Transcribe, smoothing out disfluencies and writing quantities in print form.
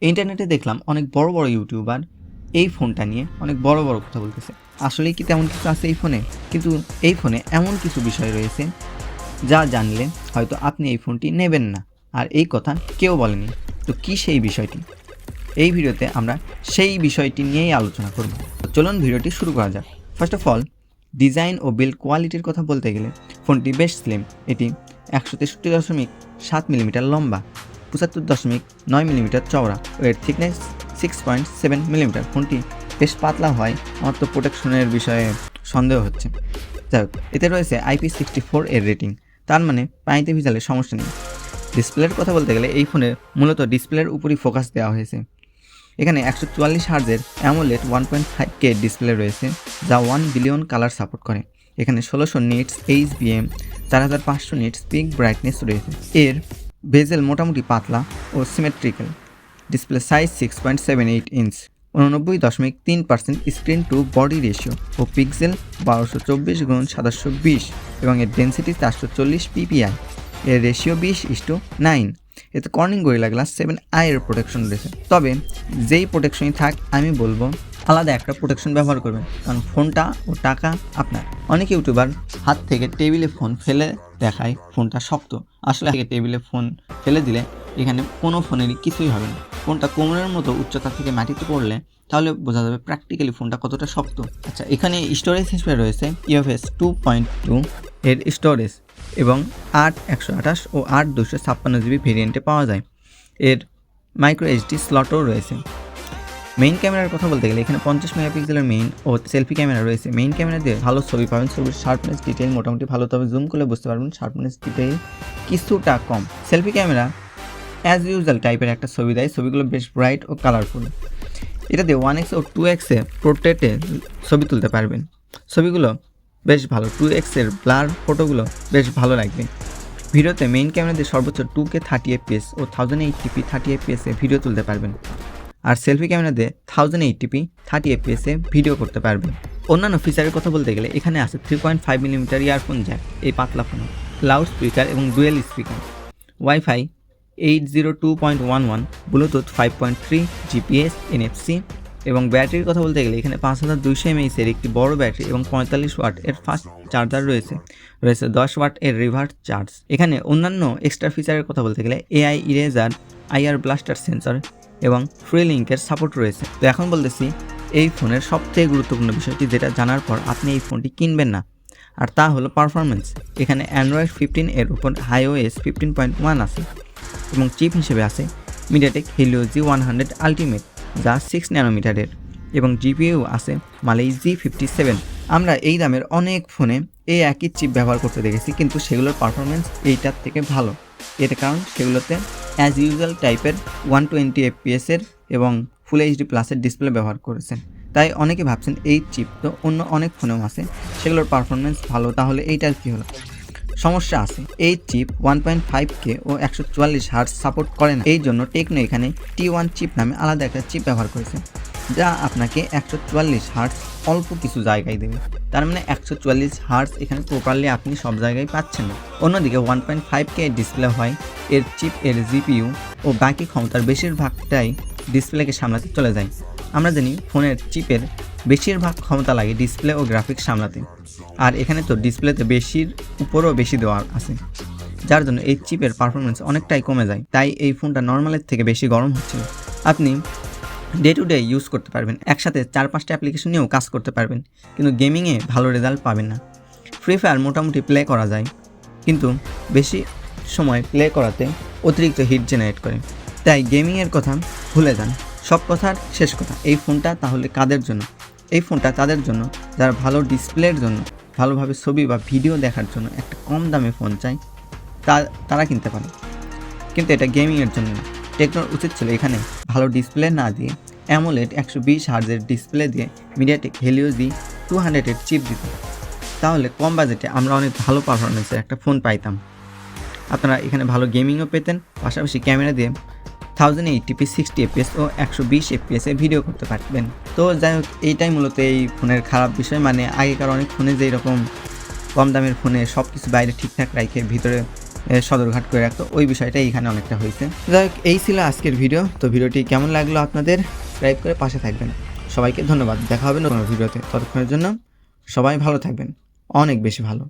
ইন্টারনেটে দেখলাম অনেক বড় বড় ইউটিউবার এই ফোনটা নিয়ে অনেক বড় বড় কথা বলতেছে। আসলেই কি তেমন কিছু আছে এই ফোনে? কিন্তু এই ফোনে এমন কিছু বিষয় রয়েছে যা জানলে হয়তো আপনি এই ফোনটি নেবেন না, আর এই কথা কেউ বলেনি। তো কি সেই বিষয়টি? এই ভিডিওতে আমরা সেই বিষয়টি নিয়েই আলোচনা করব। চলুন ভিডিওটি শুরু করা যাক। ফার্স্ট অফ অল, ডিজাইন ও বিল্ড কোয়ালিটির কথা বলতে গেলে ফোনটি বেশ স্লিম। এটি 163.7 মিলিমিটার লম্বা, 75.9 মিলিমিটার চওড়া ও এর থিকনেস 6.7 মিলিমিটার। ফোনটি বেশ পাতলা হয়, আমার তো প্রোটেকশনের বিষয়ে সন্দেহ হচ্ছে। যাই হোক, এতে রয়েছে IP64 এর রেটিং, তার মানে পানিতে ভিজালে সমস্যা নেই। ডিসপ্লের কথা বলতে গেলে এই ফোনে মূলত ডিসপ্লের উপরই ফোকাস দেওয়া হয়েছে। এখানে 144 হার্জের অ্যামোলেড 1.5K ডিসপ্লে রয়েছে, যা 1 বিলিয়ন কালার সাপোর্ট করে। এখানে 1600 nits HBM, 4500 nits peak brightness রয়েছে। এর বেজেল মোটামুটি পাতলা ও symmetrical. Display size 6.78 inch, 89.3% screen to body ratio ও পিক্সেল 1224x720 এবং এর ডেন্সিটি 440 PPI। এর রেশিও 20:9। এতে কর্নিং গরিলা গ্লাস 7i এর প্রোটেকশন রয়েছে। তবে যেই প্রোটেকশনই থাক, আমি বলবো আলাদা একটা প্রোটেকশন ব্যবহার করবেন, কারণ ফোনটা ও টাকা আপনার। অনেক ইউটিউবার হাত থেকে টেবিলে ফোন ফেলে দেখায় ফোনটা শক্ত। আসলে টেবিলে ফোন ফেলে দিলে এখানে কোনো ফোনেরই কিছুই হবে না। ফোনটা কোমরের মতো উচ্চতা থেকে মাটিতে পড়লে তাহলে বোঝা যাবে প্র্যাকটিক্যালি ফোনটা কতটা শক্ত। আচ্ছা, এখানে স্টোরেজ হিসেবে রয়েছে UFS 2.2 এর স্টোরেজ এবং 8/128 ও 8/256 GB ভেরিয়েন্টে পাওয়া যায়। এর মাইক্রো SD স্লটও রয়েছে। মেইন ক্যামেরার কথা বলতে গেলে এখানে 50 মেগাপিক্সেলের মেইন ও সেলফি ক্যামেরা রয়েছে। মেইন ক্যামেরা দিয়ে ভালো ছবি পাবেন, ছবির শার্পনেস ডিটেইল মোটামুটি ভালো, তবে জুম করলে বুঝতে পারবেন শার্পনেস ডিটেইল কিছুটা কম। সেলফি ক্যামেরা অ্যাজ ইউজুয়াল টাইপের একটা ছবি দেয়, ছবিগুলো বেশ ব্রাইট ও কালারফুল। এটা দিয়ে 1x ও 2x পোর্ট্রেটে ছবি তুলতে পারবেন, ছবিগুলো বেশ ভালো। 2x এর ব্লার ফটোগুলো বেশ ভালো লাগবে। ভিডিওতে মেইন ক্যামেরা দিয়ে সর্বোচ্চ 2K 30fps ও 1080p 30fps ভিডিও তুলতে পারবেন, আর সেলফি ক্যামেরা দিয়ে 1080p 30fps ভিডিও করতে পারবেন। অন্যান্য ফিচারের কথা বলতে গেলে এখানে আছে 3.5 মিলিমিটার ইয়ারফোন জ্যাক এই পাতলা ফোনে, লাউড স্পিকার এবং dual speaker, wifi 802.11, Bluetooth 5.3, GPS, NFC এবং ব্যাটারির কথা বলতে গেলে এখানে 5200 mAh এর একটি বড় ব্যাটারি এবং 45 ওয়াট এর ফাস্ট চার্জার রয়েছে 10 ওয়াট এর রিভার্স চার্জ। এখানে অন্যান্য এক্সট্রা ফিচারের কথা বলতে গেলে AI eraser, IR blaster sensor এবং ফ্রি লিঙ্কের সাপোর্ট রয়েছে। তো এখন বলতেছি এই ফোনের সবথেকে গুরুত্বপূর্ণ বিষয়টি, যেটা জানার পর আপনি এই ফোনটি কিনবেন না, আর তা হলো পারফরমেন্স। এখানে Android 15 এর উপর iOS 15.1 আছে এবং চিপ হিসেবে আছে MediaTek Helio G100 Ultimate, যা 6 ন্যানোমিটারের, এবং GPU আছে Mali G57। আমরা এই দামের অনেক ফোনে এই একই চিপ ব্যবহার করতে দেখেছি, কিন্তু সেগুলোর পারফরমেন্স এইটার থেকে ভালো। এর কারণ সেগুলোতে অ্যাজ ইউজুয়াল টাইপের 120 FPS এর এবং ফুল HD প্লাসের ডিসপ্লে ব্যবহার করেছেন। তাই অনেকে ভাবছেন এই চিপ তো অন্য অনেক ফোনেও আছে, সেগুলোর পারফরমেন্স ভালো, তাহলে এইটার কী হলো? সমস্যা আছে। এই চিপ 1.5K ও 144 হার্টজ সাপোর্ট করে না। এই জন্য টেকনো এখানে T1 চিপ নামে আলাদা একটা চিপ ব্যবহার করেছে, যা আপনাকে 144 হার্টজ অল্প কিছু জায়গায় দেবে। তার মানে 144 হার্টজ এখানে প্রপারলি আপনি সব জায়গায় পাচ্ছেন না। অন্যদিকে 1.5K ডিসপ্লে হয়, এর চিপ, এর GPU ও বাকি ক্ষমতার বেশিরভাগটাই ডিসপ্লেকে সামলাতে চলে যায়। আমরা জানি ফোনের চিপের বেশিরভাগ ক্ষমতা লাগে ডিসপ্লে ও গ্রাফিক্স সামলাতে, আর এখানে তো ডিসপ্লেতে বেশির উপরও বেশি দেওয়া আছে, যার জন্য এই চিপের পারফরমেন্স অনেকটাই কমে যায়। তাই এই ফোনটা নর্মালের থেকে বেশি গরম হচ্ছিল। আপনি ডে টু ডে ইউজ করতে পারবেন, একসাথে 4-5টা অ্যাপ্লিকেশন নিয়েও কাজ করতে পারবেন, কিন্তু গেমিংয়ে ভালো রেজাল্ট পাবেন না। ফ্রি ফায়ার মোটামুটি প্লে করা যায়, কিন্তু বেশি সময় প্লে করাতে অতিরিক্ত হিট জেনারেট করে। তাই গেমিংয়ের কথা ভুলে যান। সব কথার শেষ কথা, এই ফোনটা তাহলে কাদের জন্য? এই ফোনটা তাদের জন্য যারা ভালো ডিসপ্লের জন্য, ভালোভাবে ছবি বা ভিডিও দেখার জন্য একটা কম দামে ফোন চাই, তারা কিনতে পারে, কিন্তু এটা গেমিংয়ের জন্য না। টেকনোর উচিত ছিল এখানে ভালো ডিসপ্লে না দিয়ে অ্যামোলেড 120 হার্জের ডিসপ্লে দিয়ে MediaTek Helio G200 এর চিপ দিত, তাহলে কম বাজেটে আমরা অনেক ভালো পারফরমেন্সের একটা ফোন পাইতাম। আপনারা এখানে ভালো গেমিংও পেতেন, পাশাপাশি ক্যামেরা দিয়ে 1080p 60fps ও 120 fps ভিডিও করতে পারবেন। তো যাই হোক, এইটাই মূলত এই ফোনের খারাপ বিষয়। মানে আগেকার অনেক ফোনে যেই রকম কম দামের ফোনে সব কিছু বাইরে ঠিকঠাক রাখে ভিতরে সদরঘাট করে রাখতো, ওই বিষয়টা এইখানে অনেকটা হয়েছে। যাই হোক, এই ছিল আজকের ভিডিও। তো ভিডিওটি কেমন লাগলো আপনাদের, সাবস্ক্রাইব করে পাশে থাকবেন। সবাইকে ধন্যবাদ, দেখা হবে নতুন ভিডিওতে। ততক্ষণের জন্য সবাই ভালো থাকবেন, অনেক বেশি ভালো।